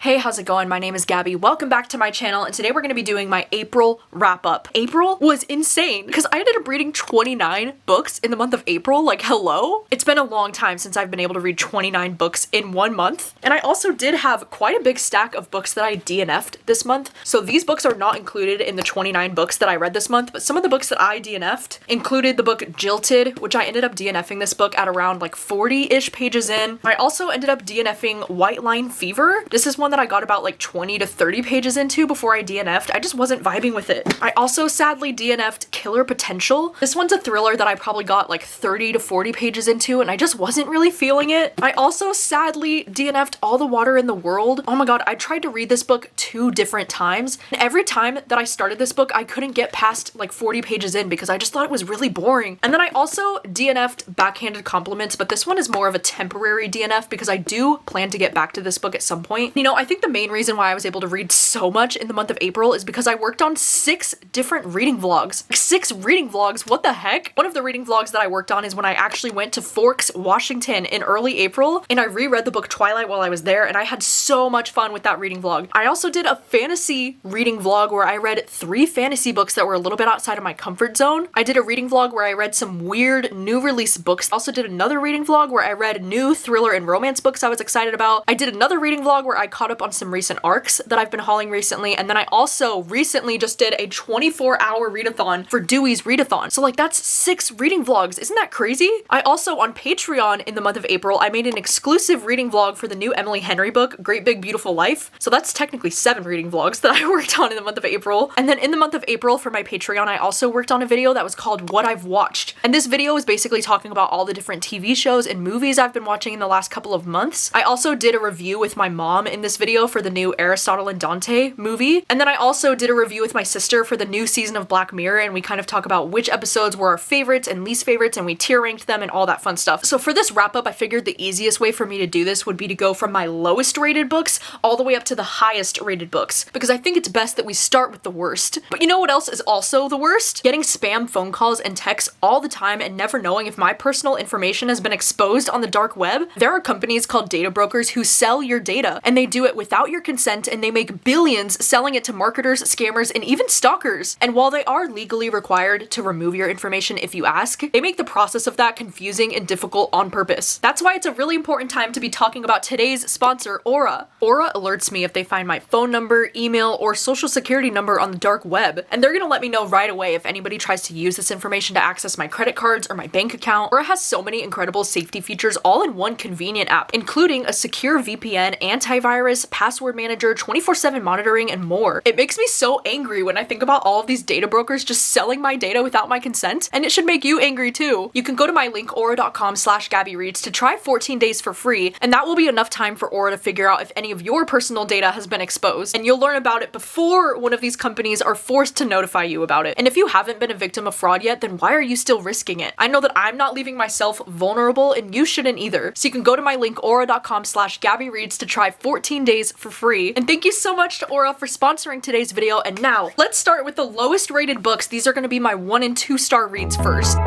Hey, how's it going? My name is Gabby. Welcome back to my channel, and today we're going to be doing my April wrap-up. April was insane because I ended up reading 29 books in the month of April. Like, hello? It's been a long time since I've been able to read 29 books in 1 month. And I also did have quite a big stack of books that I DNF'd this month. So these books are not included in the 29 books that I read this month, but some of the books that I DNF'd included the book Jilted, which I ended up DNFing this book at around like 40-ish pages in. I also ended up DNFing White Line Fever. This is one that I got about like 20 to 30 pages into before I DNF'd. I just wasn't vibing with it. I also sadly DNF'd Killer Potential. This one's a thriller that I probably got like 30 to 40 pages into and I just wasn't really feeling it. I also sadly DNF'd All the Water in the World. Oh my god, I tried to read this book 2 different times, and every time that I started this book I couldn't get past like 40 pages in because I just thought it was really boring. And then I also DNF'd Backhanded Compliments, but this one is more of a temporary DNF because I do plan to get back to this book at some point. You know, I think the main reason why I was able to read so much in the month of April is because I worked on 6 different reading vlogs. 6 reading vlogs, what the heck? One of the reading vlogs that I worked on is when I actually went to Forks, Washington in early April, and I reread the book Twilight while I was there, and I had so much fun with that reading vlog. I also did a fantasy reading vlog where I read 3 fantasy books that were a little bit outside of my comfort zone. I did a reading vlog where I read some weird new release books. I also did another reading vlog where I read new thriller and romance books I was excited about. I did another reading vlog where I caught up on some recent arcs that I've been hauling recently, and then I also recently just did a 24-hour readathon for Dewey's Readathon. So like that's 6 reading vlogs. Isn't that crazy? I also on Patreon in the month of April, I made an exclusive reading vlog for the new Emily Henry book, Great Big Beautiful Life. So that's technically 7 reading vlogs that I worked on in the month of April. And then in the month of April for my Patreon, I also worked on a video that was called What I've Watched. And this video is basically talking about all the different TV shows and movies I've been watching in the last couple of months. I also did a review with my mom in this video for the new Aristotle and Dante movie. And then I also did a review with my sister for the new season of Black Mirror, and we kind of talk about which episodes were our favorites and least favorites, and we tier ranked them and all that fun stuff. So for this wrap up, I figured the easiest way for me to do this would be to go from my lowest rated books all the way up to the highest rated books, because I think it's best that we start with the worst. But you know what else is also the worst? Getting spam phone calls and texts all the time and never knowing if my personal information has been exposed on the dark web. There are companies called data brokers who sell your data, and they do it without your consent, and they make billions selling it to marketers, scammers, and even stalkers. And while they are legally required to remove your information if you ask, they make the process of that confusing and difficult on purpose. That's why it's a really important time to be talking about today's sponsor, Aura. Aura alerts me if they find my phone number, email, or social security number on the dark web, and they're gonna let me know right away if anybody tries to use this information to access my credit cards or my bank account. Aura has so many incredible safety features all in one convenient app, including a secure VPN, antivirus, password manager, 24/7 monitoring, and more. It makes me so angry when I think about all of these data brokers just selling my data without my consent, and it should make you angry too. You can go to my link aura.com/gabbyreads to try 14 days for free, and that will be enough time for Aura to figure out if any of your personal data has been exposed, and you'll learn about it before one of these companies are forced to notify you about it. And if you haven't been a victim of fraud yet, then why are you still risking it? I know that I'm not leaving myself vulnerable, and you shouldn't either. So you can go to my link aura.com/gabbyreads to try 14 days for free. And thank you so much to Aura for sponsoring today's video. And now let's start with the lowest rated books. These are going to be my 1 and 2 star reads first.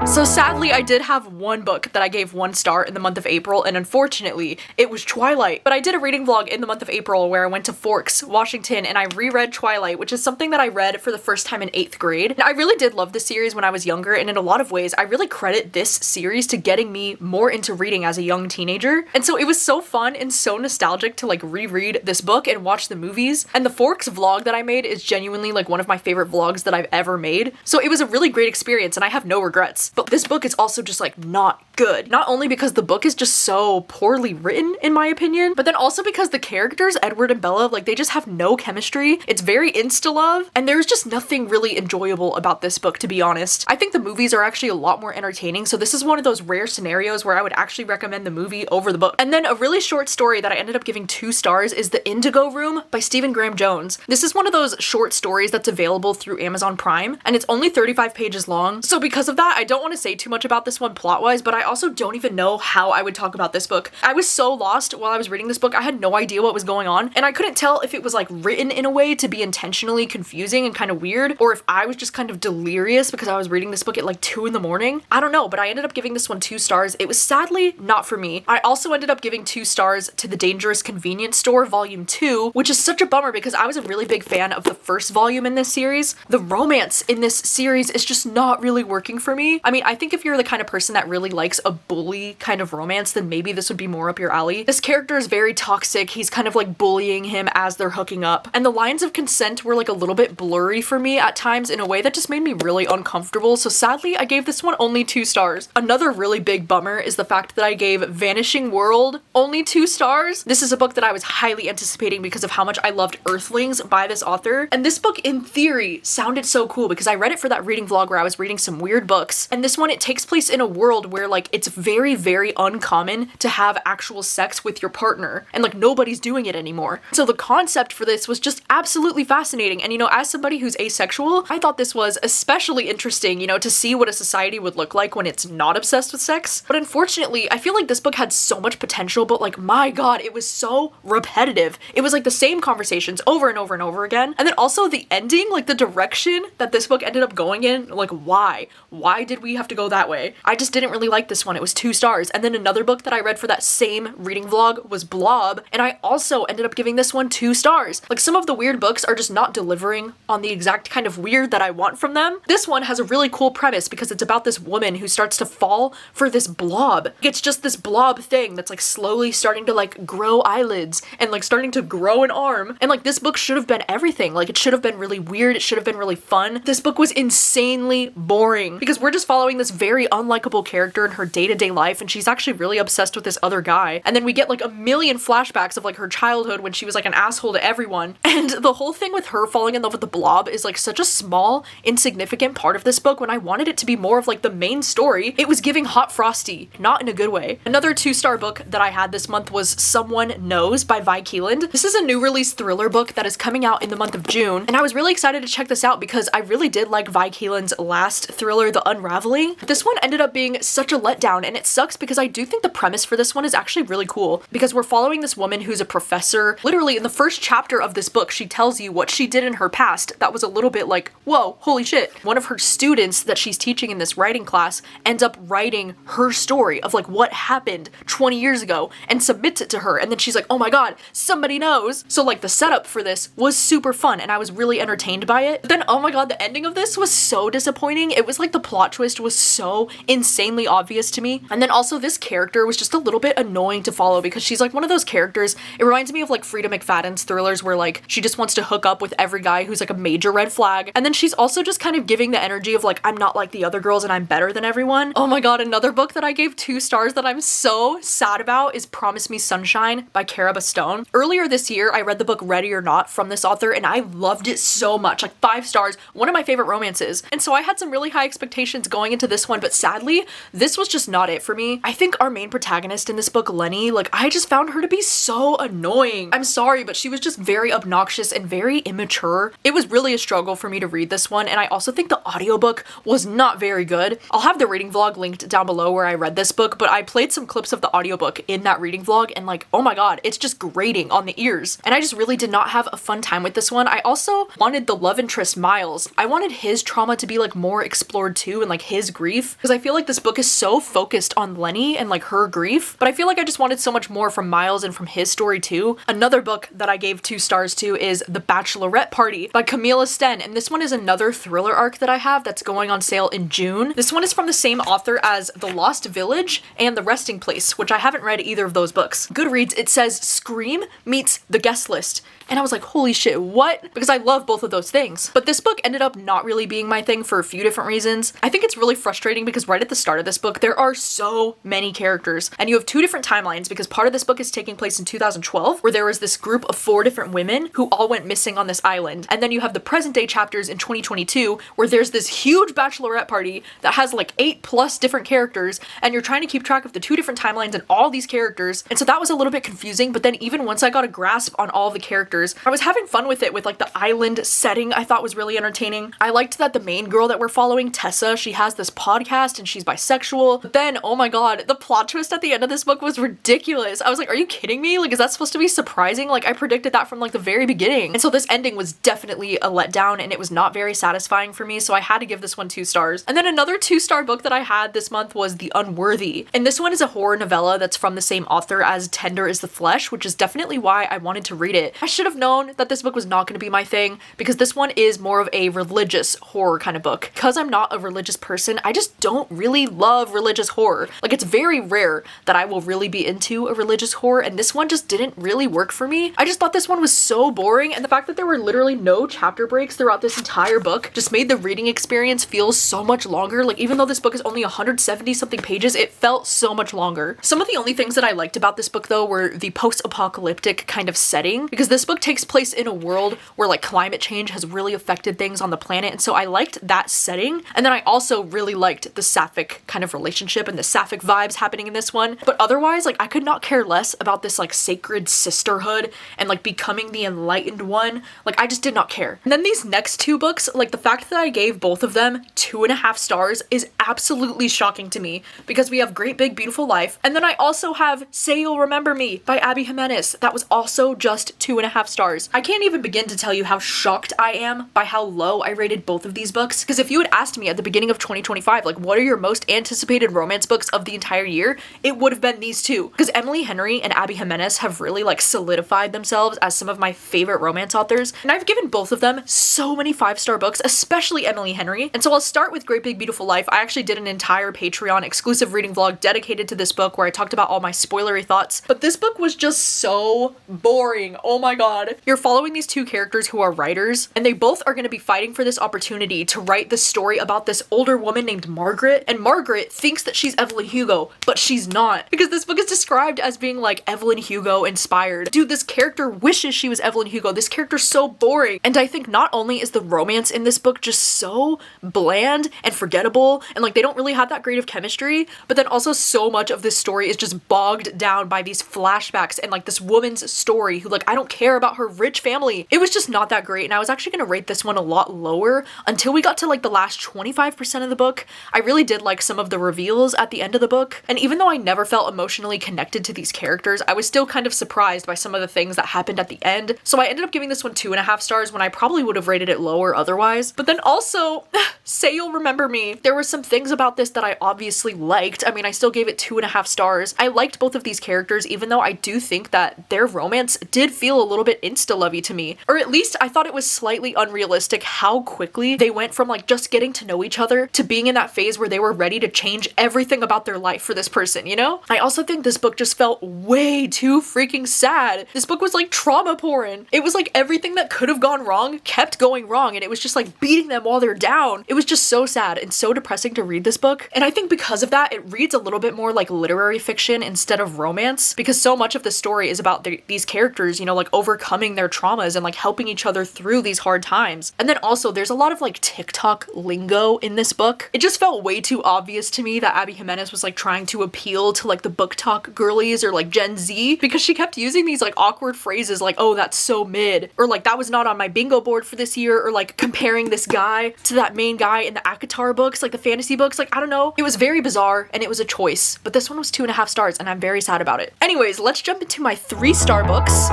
So sadly, I did have one book that I gave 1 star in the month of April, and unfortunately, it was Twilight. But I did a reading vlog in the month of April where I went to Forks, Washington, and I reread Twilight, which is something that I read for the first time in 8th grade. And I really did love this series when I was younger, and in a lot of ways, I really credit this series to getting me more into reading as a young teenager. And so it was so fun and so nostalgic to like reread this book and watch the movies. And the Forks vlog that I made is genuinely like one of my favorite vlogs that I've ever made. So it was a really great experience, and I have no regrets. But this book is also just like not good. Not only because the book is just so poorly written in my opinion, but then also because the characters, Edward and Bella, like they just have no chemistry. It's very insta-love, and there's just nothing really enjoyable about this book, to be honest. I think the movies are actually a lot more entertaining, so this is one of those rare scenarios where I would actually recommend the movie over the book. And then a really short story that I ended up giving 2 stars is The Indigo Room by Stephen Graham Jones. This is one of those short stories that's available through Amazon Prime, and it's only 35 pages long. So because of that, I don't want to say too much about this one plot-wise, but I I also don't even know how I would talk about this book. I was so lost while I was reading this book. I had no idea what was going on, and I couldn't tell if it was like written in a way to be intentionally confusing and kind of weird, or if I was just kind of delirious because I was reading this book at like 2 in the morning. I don't know, but I ended up giving this one 2 stars. It was sadly not for me. I also ended up giving 2 stars to The Dangerous Convenience Store Volume 2, which is such a bummer because I was a really big fan of the first volume in this series. The romance in this series is just not really working for me. I mean, I think if you're the kind of person that really likes a bully kind of romance, then maybe this would be more up your alley. This character is very toxic. He's kind of like bullying him as they're hooking up, and the lines of consent were like a little bit blurry for me at times in a way that just made me really uncomfortable. So sadly, I gave this one only 2 stars. Another really big bummer is the fact that I gave Vanishing World only 2 stars. This is a book that I was highly anticipating because of how much I loved Earthlings by this author, and this book in theory sounded so cool because I read it for that reading vlog where I was reading some weird books, and this one, it takes place in a world where like it's very, very uncommon to have actual sex with your partner, and like nobody's doing it anymore. So the concept for this was just absolutely fascinating, and you know, as somebody who's asexual, I thought this was especially interesting, you know, to see what a society would look like when it's not obsessed with sex. But unfortunately, I feel like this book had so much potential, but like, my god, it was so repetitive. It was like the same conversations over and over and over again. And then also the ending, like the direction that this book ended up going in, like why? Why did we have to go that way? I just didn't really like this one. It was 2 stars. And then another book that I read for that same reading vlog was Blob, and I also ended up giving this one 2 stars. Like, some of the weird books are just not delivering on the exact kind of weird that I want from them. This one has a really cool premise because it's about this woman who starts to fall for this blob. It's just this blob thing that's like slowly starting to like grow eyelids and like starting to grow an arm. And like, this book should have been everything. Like, it should have been really weird. It should have been really fun. This book was insanely boring because we're just following this very unlikable character in her day-to-day life, and she's actually really obsessed with this other guy. And then we get like a million flashbacks of like her childhood when she was like an asshole to everyone. And the whole thing with her falling in love with the blob is like such a small, insignificant part of this book when I wanted it to be more of like the main story. It was giving Hot Frosty, not in a good way. Another 2-star book that I had this month was Someone Knows by Vi Keeland. This is a new release thriller book that is coming out in the month of June, and I was really excited to check this out because I really did like Vi Keeland's last thriller, The Unraveling. This one ended up being such a letdown, and it sucks because I do think the premise for this one is actually really cool because we're following this woman who's a professor. Literally in the first chapter of this book, she tells you what she did in her past that was a little bit like, whoa, holy shit. One of her students that she's teaching in this writing class ends up writing her story of like what happened 20 years ago and submits it to her, and then she's like, oh my god, somebody knows. So like, the setup for this was super fun and I was really entertained by it. But then, oh my god, the ending of this was so disappointing. It was like the plot twist was so insanely obvious to me. And then also this character was just a little bit annoying to follow because she's like one of those characters, it reminds me of like Frida McFadden's thrillers where like she just wants to hook up with every guy who's like a major red flag. And then she's also just kind of giving the energy of like, I'm not like the other girls and I'm better than everyone. Oh my god, another book that I gave 2 stars that I'm so sad about is Promise Me Sunshine by Cara Stone. Earlier this year, I read the book Ready or Not from this author and I loved it so much, like 5 stars, one of my favorite romances. And so I had some really high expectations going into this one, but sadly, this was just not it for me. I think our main protagonist in this book, Lenny, like I just found her to be so annoying. I'm sorry, but she was just very obnoxious and very immature. It was really a struggle for me to read this one, and I also think the audiobook was not very good. I'll have the reading vlog linked down below where I read this book, but I played some clips of the audiobook in that reading vlog and like, oh my god, it's just grating on the ears. And I just really did not have a fun time with this one. I also wanted the love interest Miles. I wanted his trauma to be like more explored too, and like his grief, because I feel like this book is so focused on Lenny and like her grief, but I feel like I just wanted so much more from Miles and from his story too. Another book that I gave 2 stars to is The Bachelorette Party by Camilla Sten, and this one is another thriller arc that I have that's going on sale in June. This one is from the same author as The Lost Village and The Resting Place, which I haven't read either of those books. Goodreads, it says Scream meets The Guest List, and I was like, holy shit, what? Because I love both of those things. But this book ended up not really being my thing for a few different reasons. I think it's really frustrating because right at the start of this book, there are so many characters, and you have 2 different timelines because part of this book is taking place in 2012, where there was this group of 4 different women who all went missing on this island. And then you have the present day chapters in 2022, where there's this huge bachelorette party that has like 8+ different characters, and you're trying to keep track of the 2 different timelines and all these characters. And so that was a little bit confusing, but then even once I got a grasp on all the characters, I was having fun with it, with like the island setting I thought was really entertaining. I liked that the main girl that we're following, Tessa, she has this podcast and she's bisexual, cool. But then, oh my god, the plot twist at the end of this book was ridiculous. I was like, are you kidding me? Like, is that supposed to be surprising? Like, I predicted that from like the very beginning. And so this ending was definitely a letdown, and it was not very satisfying for me, so I had to give this one 2 stars. And then another 2-star book that I had this month was The Unworthy. And this one is a horror novella that's from the same author as Tender is the Flesh, which is definitely why I wanted to read it. I should have known that this book was not going to be my thing, because this one is more of a religious horror kind of book. Because I'm not a religious person, I just don't really love religious horror. Like, it's very rare that I will really be into a religious horror, and this one just didn't really work for me. I just thought this one was so boring, and the fact that there were literally no chapter breaks throughout this entire book just made the reading experience feel so much longer. Like, even though this book is only 170 something pages, it felt so much longer. Some of the only things that I liked about this book though were the post-apocalyptic kind of setting, because this book takes place in a world where like climate change has really affected things on the planet, and so I liked that setting. And then I also really liked the sapphic kind of relationship and the sapphic vibes happening in this one. But otherwise, like, I could not care less about this like sacred sisterhood and like becoming the enlightened one. Like, I just did not care. And then these next 2 books, like the fact that I gave both of them 2.5 stars is absolutely shocking to me, because we have Great Big Beautiful Life, and then I also have Say You'll Remember Me by Abby Jimenez. That was also just 2.5 stars. I can't even begin to tell you how shocked I am by how low I rated both of these books, because if you had asked me at the beginning of 2025, like, what are your most anticipated romance books of the entire year, it would have been these 2, because Emily Henry and Abby Jimenez have really like solidified themselves as some of my favorite romance authors, and I've given both of them so many 5-star books, especially Emily Henry. And so I'll start with Great Big Beautiful Life. I actually did an entire Patreon exclusive reading vlog dedicated to this book where I talked about all my spoilery thoughts, but this book was just so boring. Oh my god. You're following these 2 characters who are writers, and they both are going to be fighting for this opportunity to write the story about this older woman named Margaret, and Margaret thinks that she's Evelyn Hugo, but she's not, because this book is described as being like Evelyn Hugo inspired. Dude, this character wishes she was Evelyn Hugo. This character's so boring. And I think not only is the romance in this book just so bland and forgettable, and like they don't really have that great of chemistry, but then also so much of this story is just bogged down by these flashbacks and like this woman's story who, like, I don't care about her rich family. It was just not that great, and I was actually gonna rate this one a lot lower until we got to like the last 25% of the book. I really did like some of the reveals at the end of the book, and even though I never felt emotionally connected to these characters, I was still kind of surprised by some of the things that happened at the end. So I ended up giving this one 2.5 stars when I probably would have rated it lower otherwise. But then also, Say You'll Remember Me. There were some things about this that I obviously liked. I mean, I still gave it 2.5 stars. I liked both of these characters, even though I do think that their romance did feel a little bit insta-lovey to me. Or at least I thought it was slightly unrealistic how quickly they went from like just getting to know each other to being in that phase where they were ready to change everything about their life for this person, you know? I also think this book just felt way too freaking sad. This book was like trauma porn. It was like everything that could have gone wrong kept going wrong, and it was just like beating them while they're down. It was just so sad and so depressing to read this book. And I think because of that, it reads a little bit more like literary fiction instead of romance, because so much of the story is about these characters, you know, like overcoming their traumas and like helping each other through these hard times. And then also there's a lot of like TikTok lingo in this book. It just felt way too obvious to me that Abby Jimenez was like trying to appeal to like the book talk girlies or like Gen Z, because she kept using these like awkward phrases like, oh, that's so mid, or like that was not on my bingo board for this year, or like comparing this guy to that main guy in the ACOTAR books, like the fantasy books. Like, I don't know. It was very bizarre, and it was a choice, but this one was 2.5 stars, and I'm very sad about it. Anyways, let's jump into my 3-star books.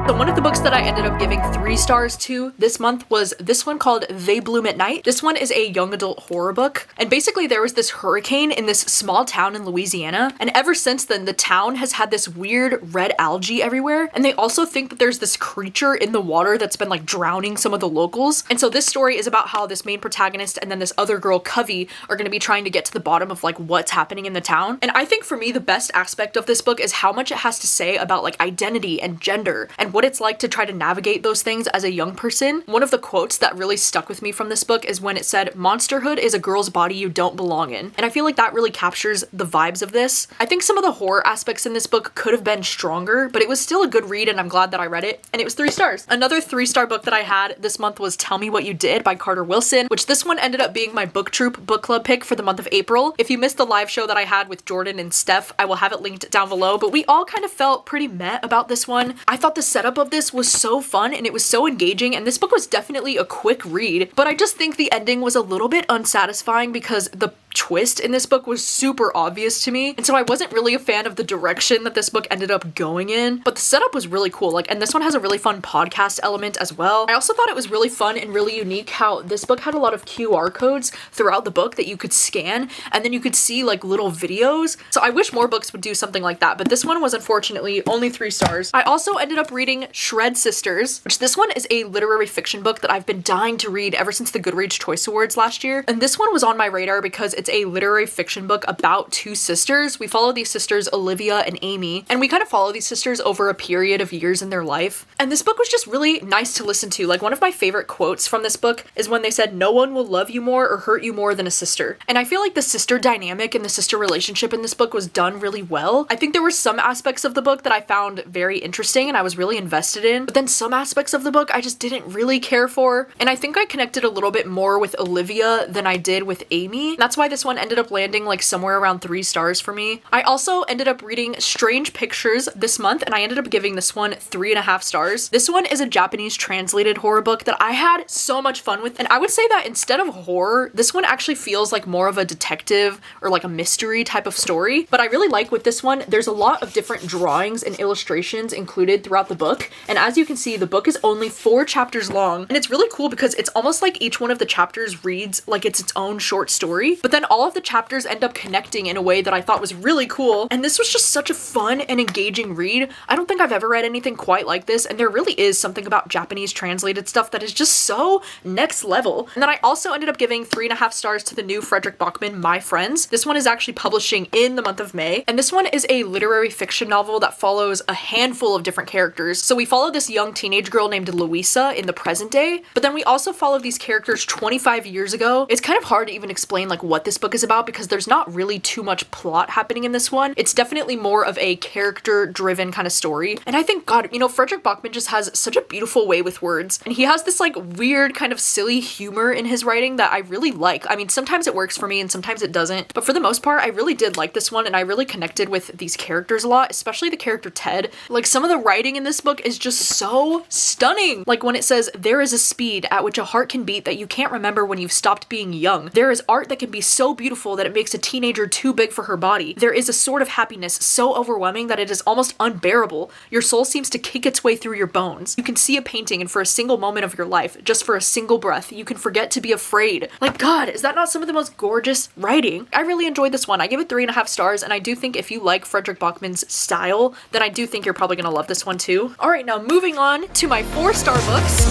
So one of the books that I ended up giving 3 stars to this month was this one called They Bloom at Night. This one is a young adult horror book, and basically there was this hurricane in this small town in Louisiana, and ever since then the town has had this weird red algae everywhere, and they also think that there's this creature in the water that's been like drowning some of the locals. And so this story is about how this main protagonist and then this other girl, Covey, are going to be trying to get to the bottom of like what's happening in the town. And I think for me the best aspect of this book is how much it has to say about like identity and gender and what it's like to try to navigate those things as a young person. One of the quotes that really stuck with me from this book is when it said, "Monsterhood is a girl's body you don't belong in." And I feel like that really captures the vibes of this. I think some of the horror aspects in this book could have been stronger, but it was still a good read, and I'm glad that I read it, and it was 3 stars. Another 3-star book that I had this month was Tell Me What You Did by Carter Wilson, which this one ended up being my BookTube book club pick for the month of April. If you missed the live show that I had with Jordan and Steph, I will have it linked down below, but we all kind of felt pretty meh about this one. I thought the setup of this was so fun and it was so engaging, and this book was definitely a quick read, but I just think the ending was a little bit unsatisfying because the twist in this book was super obvious to me, and so I wasn't really a fan of the direction that this book ended up going in, but the setup was really cool. Like, and this one has a really fun podcast element as well. I also thought it was really fun and really unique how this book had a lot of QR codes throughout the book that you could scan, and then you could see like little videos. So I wish more books would do something like that, but this one was unfortunately only 3 stars. I also ended up reading Shred Sisters, which this one is a literary fiction book that I've been dying to read ever since the Goodreads Choice Awards last year. And this one was on my radar because it's a literary fiction book about 2 sisters. We follow these sisters, Olivia and Amy, and we kind of follow these sisters over a period of years in their life. And this book was just really nice to listen to. Like, one of my favorite quotes from this book is when they said, "No one will love you more or hurt you more than a sister." And I feel like the sister dynamic and the sister relationship in this book was done really well. I think there were some aspects of the book that I found very interesting and I was really invested in, but then some aspects of the book I just didn't really care for. And I think I connected a little bit more with Olivia than I did with Amy. That's why this one ended up landing like somewhere around 3 stars for me. I also ended up reading Strange Pictures this month, and I ended up giving this one 3.5 stars. This one is a Japanese translated horror book that I had so much fun with, and I would say that instead of horror, this one actually feels like more of a detective or like a mystery type of story. But I really like with this one, there's a lot of different drawings and illustrations included throughout the book, and as you can see, the book is only 4 chapters long, and it's really cool because it's almost like each one of the chapters reads like it's its own short story, but then all of the chapters end up connecting in a way that I thought was really cool, and this was just such a fun and engaging read. I don't think I've ever read anything quite like this, and there really is something about Japanese translated stuff that is just so next level. And then I also ended up giving 3.5 stars to the new Frederick Bachman, My Friends. This one is actually publishing in the month of May, and this one is a literary fiction novel that follows a handful of different characters. So we follow this young teenage girl named Louisa in the present day, but then we also follow these characters 25 years ago. It's kind of hard to even explain like what this book is about because there's not really too much plot happening in this one. It's definitely more of a character-driven kind of story. And I think, God, you know, Frederick Bachman just has such a beautiful way with words, and he has this like weird kind of silly humor in his writing that I really like. I mean, sometimes it works for me and sometimes it doesn't, but for the most part, I really did like this one, and I really connected with these characters a lot, especially the character Ted. Like, some of the writing in this book is just so stunning. Like when it says, "There is a speed at which a heart can beat that you can't remember when you've stopped being young. There is art that can be so beautiful that it makes a teenager too big for her body. There is a sort of happiness so overwhelming that it is almost unbearable. Your soul seems to kick its way through your bones. You can see a painting, and for a single moment of your life, just for a single breath, you can forget to be afraid." Like, God, is that not some of the most gorgeous writing? I really enjoyed this one. I give it 3.5 stars, and I do think if you like Frederick Bachman's style, then I do think you're probably gonna love this one too. All right, now moving on to my 4-star books.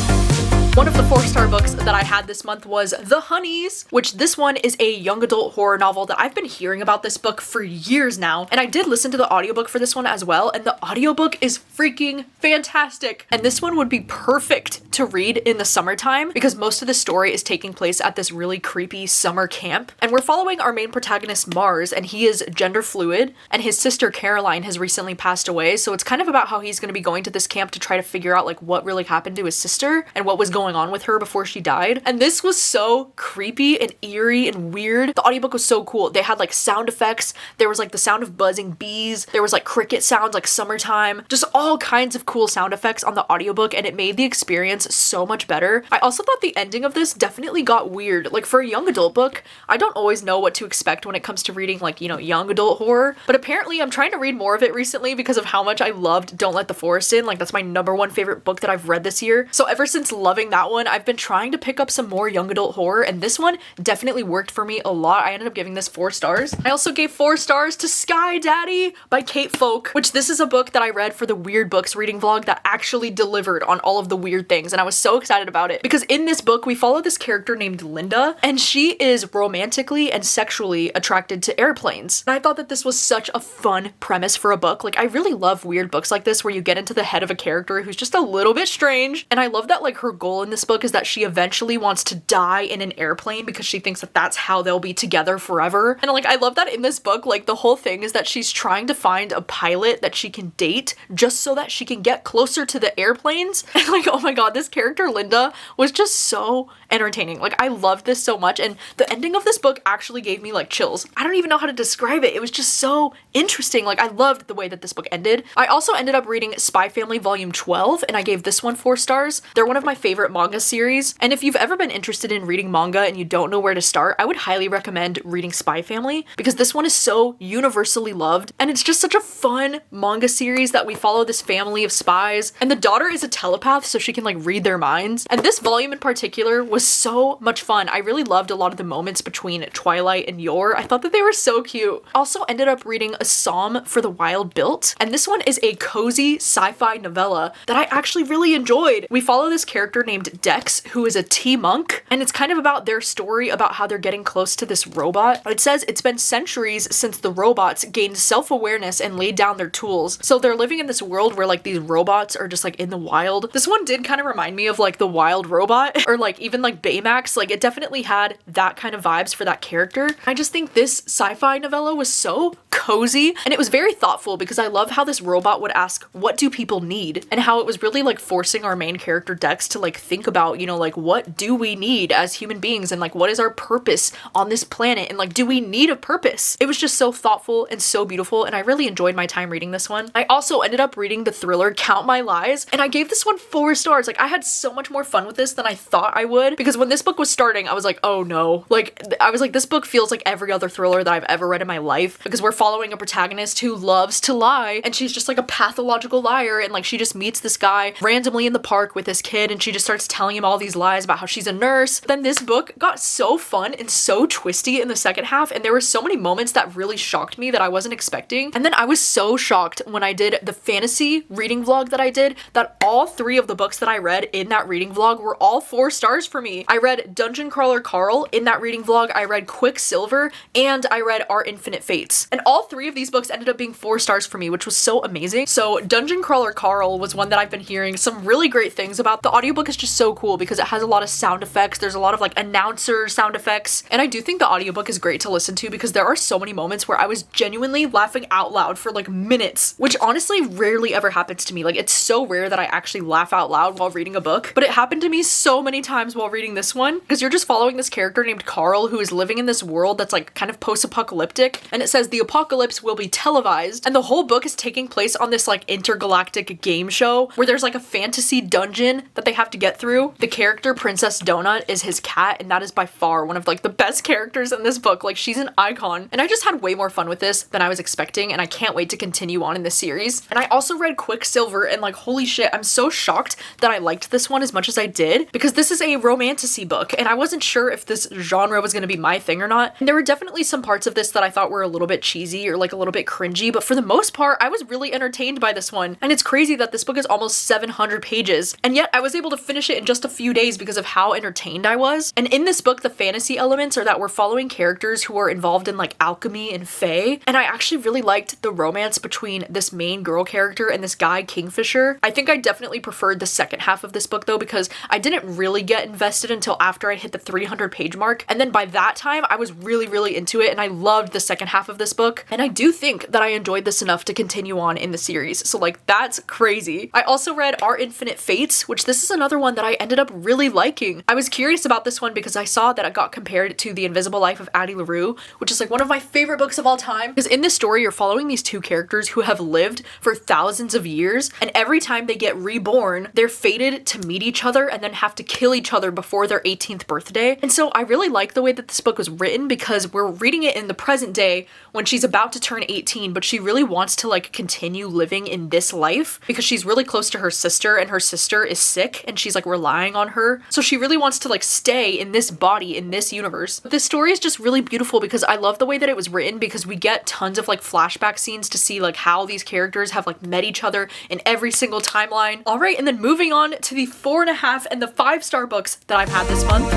One of the 4-star books that I had this month was The Honeys, which this one is a young adult horror novel that I've been hearing about this book for years now, and I did listen to the audiobook for this one as well, and the audiobook is freaking fantastic. And this one would be perfect to read in the summertime because most of the story is taking place at this really creepy summer camp, and we're following our main protagonist Mars, and he is gender fluid, and his sister Caroline has recently passed away, so it's kind of about how he's going to be going to this camp to try to figure out like what really happened to his sister and what was going on with her before she died. And this was so creepy and eerie and weird. The audiobook was so cool. They had like sound effects. There was like the sound of buzzing bees. There was like cricket sounds like summertime. Just all kinds of cool sound effects on the audiobook, and it made the experience so much better. I also thought the ending of this definitely got weird. Like, for a young adult book, I don't always know what to expect when it comes to reading like, you know, young adult horror, but apparently I'm trying to read more of it recently because of how much I loved Don't Let the Forest In. Like, that's my #1 favorite book that I've read this year. So ever since loving that one, I've been trying to pick up some more young adult horror, and this one definitely worked for me a lot. I ended up giving this 4 stars. I also gave 4 stars to Sky Daddy by Kate Folk, which this is a book that I read for the Weird Books reading vlog that actually delivered on all of the weird things, and I was so excited about it because in this book we follow this character named Linda, and she is romantically and sexually attracted to airplanes. And I thought that this was such a fun premise for a book. Like, I really love weird books like this where you get into the head of a character who's just a little bit strange, and I love that like her goal in this book is that she eventually wants to die in an airplane because she thinks that that's how they'll be together forever. And like, I love that in this book, like the whole thing is that she's trying to find a pilot that she can date just so that she can get closer to the airplanes. And like, oh my God, this character Linda was just so entertaining. Like, I loved this so much, and the ending of this book actually gave me like chills. I don't even know how to describe it. It was just so interesting. Like, I loved the way that this book ended. I also ended up reading Spy Family Volume 12, and I gave this one 4 stars. They're one of my favorite manga series. And if you've ever been interested in reading manga and you don't know where to start, I would highly recommend reading Spy Family because this one is so universally loved and it's just such a fun manga series that we follow this family of spies, and the daughter is a telepath so she can like read their minds. And this volume in particular was so much fun. I really loved a lot of the moments between Twilight and Yor. I thought that they were so cute. Also ended up reading A Psalm for the Wild Built, and this one is a cozy sci-fi novella that I actually really enjoyed. We follow this character named Dex, who is a tea monk, and it's kind of about their story about how they're getting close to this robot. It says it's been centuries since the robots gained self-awareness and laid down their tools. So they're living in this world where like these robots are just like in the wild. This one did kind of remind me of like The Wild Robot or like even like Baymax. Like it definitely had that kind of vibes for that character. I just think this sci-fi novella was so cozy and it was very thoughtful because I love how this robot would ask, what do people need? And how it was really like forcing our main character Dex to like think about, you know, like what do we need as human beings and like what is our purpose on this planet and like do we need a purpose? It was just so thoughtful and so beautiful and I really enjoyed my time reading this one. I also ended up reading the thriller Count My Lies and I gave this one 4 stars. Like I had so much more fun with this than I thought I would because when this book was starting I was like, oh no. Like I was like, this book feels like every other thriller that I've ever read in my life because we're following a protagonist who loves to lie and she's just like a pathological liar and like she just meets this guy randomly in the park with this kid and she just starts telling him all these lies about how she's a nurse. Then this book got so fun and so twisty in the second half and there were so many moments that really shocked me that I wasn't expecting. And then I was so shocked when I did the fantasy reading vlog that I did that all 3 of the books that I read in that reading vlog were all 4 stars for me. I read Dungeon Crawler Carl in that reading vlog, I read Quicksilver, and I read Our Infinite Fates. And all 3 of these books ended up being 4 stars for me, which was so amazing. So Dungeon Crawler Carl was one that I've been hearing some really great things about. The audiobook is just so cool because it has a lot of sound effects. There's a lot of like announcer sound effects. And I do think the audiobook is great to listen to because there are so many moments where I was genuinely laughing out loud for like minutes, which honestly rarely ever happens to me. Like it's so rare that I actually laugh out loud while reading a book, but it happened to me so many times while reading this one because you're just following this character named Carl who is living in this world that's like kind of post-apocalyptic, and it says the apocalypse will be televised, and the whole book is taking place on this like intergalactic game show where there's like a fantasy dungeon that they have to get through. The character Princess Donut is his cat, and that is by far one of like the best characters in this book. Like she's an icon, and I just had way more fun with this than I was expecting, and I can't wait to continue on in this series. And I also read Quicksilver, and like holy shit, I'm so shocked that I liked this one as much as I did because this is a romantasy book, and I wasn't sure if this genre was going to be my thing or not. And there were definitely some parts of this that I thought were a little bit cheesy or like a little bit cringy, but for the most part I was really entertained by this one. And it's crazy that this book is almost 700 pages, and yet I was able to finish it in just a few days because of how entertained I was. And in this book the fantasy elements are that we're following characters who are involved in like alchemy and fae, and I actually really liked the romance between this main girl character and this guy Kingfisher. I think I definitely preferred the second half of this book though because I didn't really get invested until after I hit the 300 page mark, and then by that time I was really into it and I loved the second half of this book, and I do think that I enjoyed this enough to continue on in the series. So like that's crazy. I also read Our Infinite Fates, which this is another one that I ended up really liking. I was curious about this one because I saw that it got compared to The Invisible Life of Addie LaRue, which is like one of my favorite books of all time, because in this story you're following these 2 characters who have lived for thousands of years, and every time they get reborn they're fated to meet each other and then have to kill each other before their 18th birthday. And so I really like the way that this book was written because we're reading it in the present day when she's about to turn 18, but she really wants to like continue living in this life because she's really close to her sister and her sister is sick and she's like relying on her. So she really wants to like stay in this body, in this universe. But this story is just really beautiful because I love the way that it was written because we get tons of like flashback scenes to see like how these characters have like met each other in every single timeline. All right, and then moving on to the 4.5 and the 5-star books that I've had this month.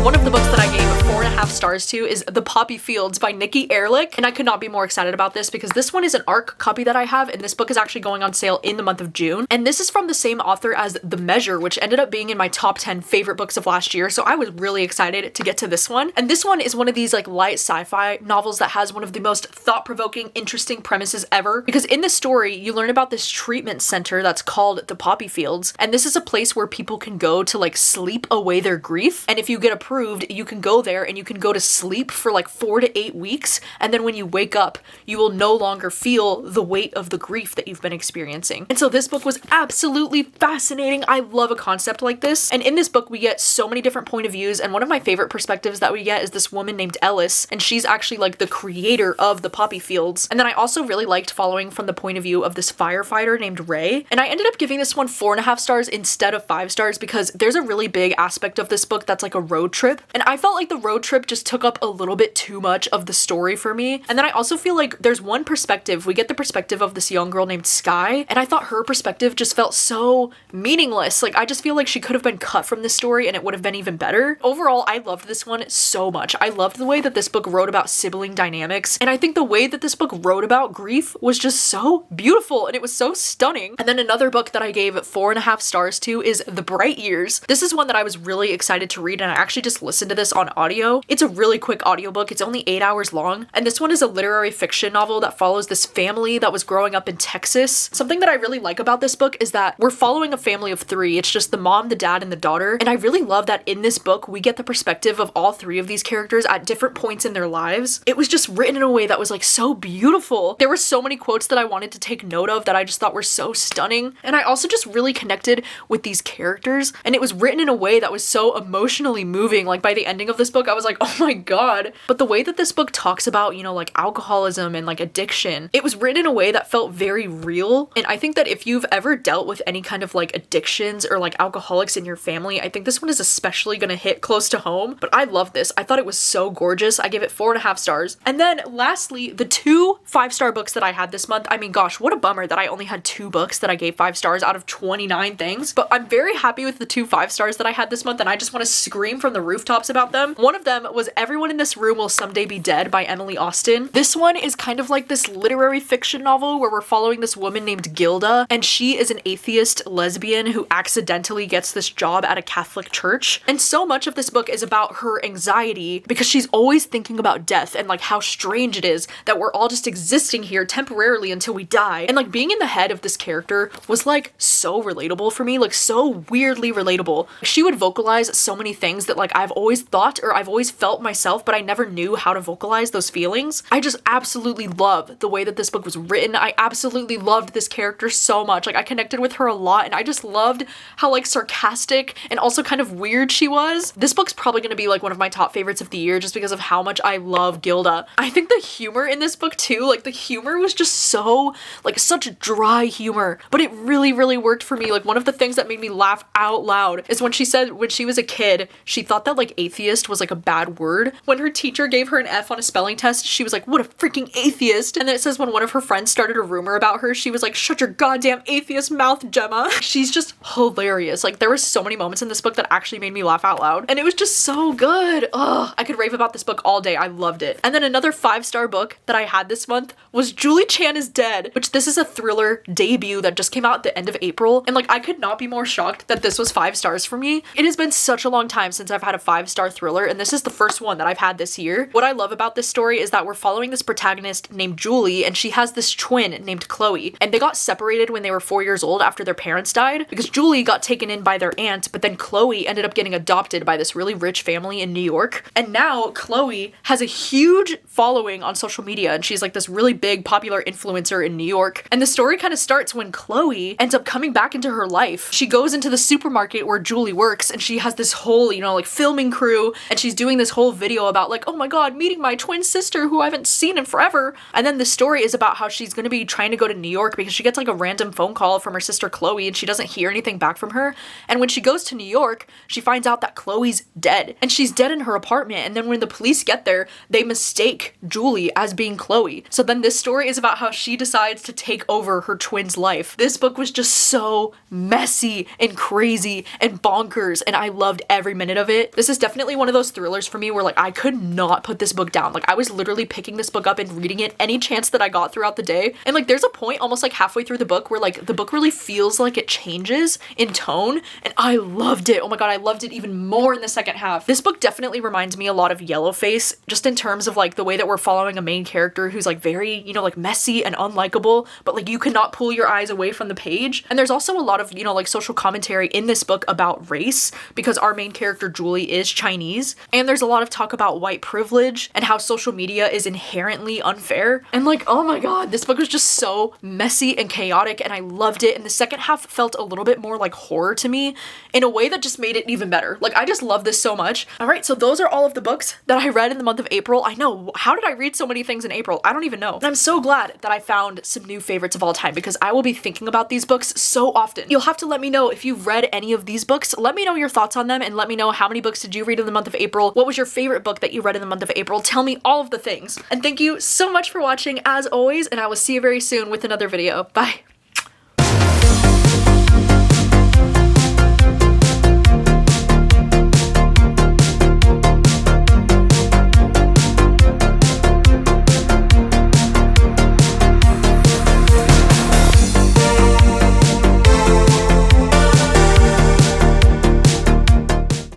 One of the books that I gave 4.5 stars to is The Poppy Fields by Nikki Erlich, and I could not be more excited about this because this one is an ARC copy that I have, and this book is actually going on sale in the month of June. And this is from the same author as The Measure, which ended up being in my top 10 favorite books of last year, so I was really excited to get to this one. And this one is one of these like light sci-fi novels that has one of the most thought-provoking, interesting premises ever, because in this story you learn about this treatment center that's called The Poppy Fields, and this is a place where people can go to like sleep away their grief, and if you get approved you can go there and you can go to sleep for like 4 to 8 weeks, and then when you wake up, you will no longer feel the weight of the grief that you've been experiencing. And so this book was absolutely fascinating. I love a concept like this. And in this book, we get so many different point of views, and one of my favorite perspectives that we get is this woman named Ellis, and she's actually like the creator of the poppy fields. And then I also really liked following from the point of view of this firefighter named Ray, and I ended up giving this one 4.5 stars instead of 5 stars because there's a really big aspect of this book that's like a road trip, and I felt like the road trip just took up a little bit too much of the story for me. And then I also feel like there's one perspective, we get the perspective of this young girl named Sky, and I thought her perspective just felt so meaningless. Like, I just feel like she could have been cut from this story and it would have been even better. Overall, I loved this one so much. I loved the way that this book wrote about sibling dynamics, and I think the way that this book wrote about grief was just so beautiful and it was so stunning. And then another book that I gave 4.5 stars to is The Bright Years. This is one that I was really excited to read, and I actually just listened to this on audio. It's a really quick audiobook. It's only 8 hours long, and this one is a literary fiction novel that follows this family that was growing up in Texas. Something that I really like about this book is that we're following a family of 3. It's just the mom, the dad, and the daughter, and I really love that in this book we get the perspective of all 3 of these characters at different points in their lives. It was just written in a way that was like so beautiful. There were so many quotes that I wanted to take note of that I just thought were so stunning, and I also just really connected with these characters, and it was written in a way that was so emotionally moving. Like, by the ending of this book I was like, oh my god. But the way that this book talks about, you know, like alcoholism and like addiction, it was written in a way that felt very real. And I think that if you've ever dealt with any kind of like addictions or like alcoholics in your family, I think this one is especially gonna hit close to home. But I love this. I thought it was so gorgeous. I gave it 4.5 stars. And then lastly, the 2 5-star books that I had this month. I mean, gosh, what a bummer that I only had 2 books that I gave 5 stars out of 29 things, but I'm very happy with the 2 5 stars that I had this month, and I just want to scream from the rooftops about them. One of them was Everyone in This Room Will Someday Be Dead by Emily Austen. This one is kind of like this literary fiction novel where we're following this woman named Gilda, and she is an atheist lesbian who accidentally gets this job at a Catholic church. And so much of this book is about her anxiety because she's always thinking about death and like how strange it is that we're all just existing here temporarily until we die. And like being in the head of this character was like so relatable for me, like so weirdly relatable. She would vocalize so many things that like I've always thought or I've always felt myself, but I never knew how to vocalize those feelings. I just absolutely love the way that this book was written. I absolutely loved this character so much. Like, I connected with her a lot, and I just loved how like sarcastic and also kind of weird she was. This book's probably gonna be like one of my top favorites of the year just because of how much I love Gilda. I think the humor in this book too, like the humor was just so like such dry humor, but it really worked for me. Like, one of the things that made me laugh out loud is when she said when she was a kid she thought that like atheist was like a bad word. When her teacher gave her an F on a spelling test, she was like, what a freaking atheist. And then it says when one of her friends started a rumor about her, she was like, shut your goddamn atheist mouth, Gemma. She's just hilarious. Like, there were so many moments in this book that actually made me laugh out loud, and it was just so good. Ugh, I could rave about this book all day. I loved it. And then another 5-star book that I had this month was Julie Chan is Dead, which this is a thriller debut that just came out at the end of April, and like I could not be more shocked that this was 5 stars for me. It has been such a long time since I've had a 5-star thriller, and this is the first one that I've had this year. What I love about this story is that we're following this protagonist named Julie, and she has this twin named Chloe, and they got separated when they were 4 years old after their parents died because Julie got taken in by their aunt, but then Chloe ended up getting adopted by this really rich family in New York. And now Chloe has a huge following on social media, and she's like this really big popular influencer in New York. And the story kind of starts when Chloe ends up coming back into her life. She goes into the supermarket where Julie works, and she has this whole, you know, like filming crew, and she's doing this whole video about like, oh my god, meeting my twin sister who I haven't seen in forever. And then the story is about how she's gonna be trying to go to New York because she gets like a random phone call from her sister Chloe, and she doesn't hear anything back from her. And when she goes to New York, she finds out that Chloe's dead, and she's dead in her apartment. And then when the police get there, they mistake Julie as being Chloe. So then this story is about how she decides to take over her twin's life. This book was just so messy and crazy and bonkers, and I loved every minute of it. This is definitely one of those thrillers for me where like I could not put this book down. Like, I was literally picking this book up and reading it any chance that I got throughout the day. And like there's a point almost like halfway through the book where like the book really feels like it changes in tone, and I loved it. Oh my god, I loved it even more in the second half. This book definitely reminds me a lot of Yellowface, just in terms of like the way that we're following a main character who's like very, you know, like messy and unlikable, but like you cannot pull your eyes away from the page. And there's also a lot of, you know, like social commentary in this book about race because our main character Julie is Chinese. And there's a lot of talk about white privilege and how social media is inherently unfair. And like, oh my god, this book was just so messy and chaotic and I loved it. And the second half felt a little bit more like horror to me in a way that just made it even better. Like, I just love this so much. All right, so those are all of the books that I read in the month of April. I know, how did I read so many things in April? I don't even know. And I'm so glad that I found some new favorites of all time because I will be thinking about these books so often. You'll have to let me know if you've read any of these books. Let me know your thoughts on them and let me know how many books did you read in the month of April? What was your favorite book that you read in the month of April? Tell me all of the things. And thank you so much for watching as always, and I will see you very soon with another video. Bye.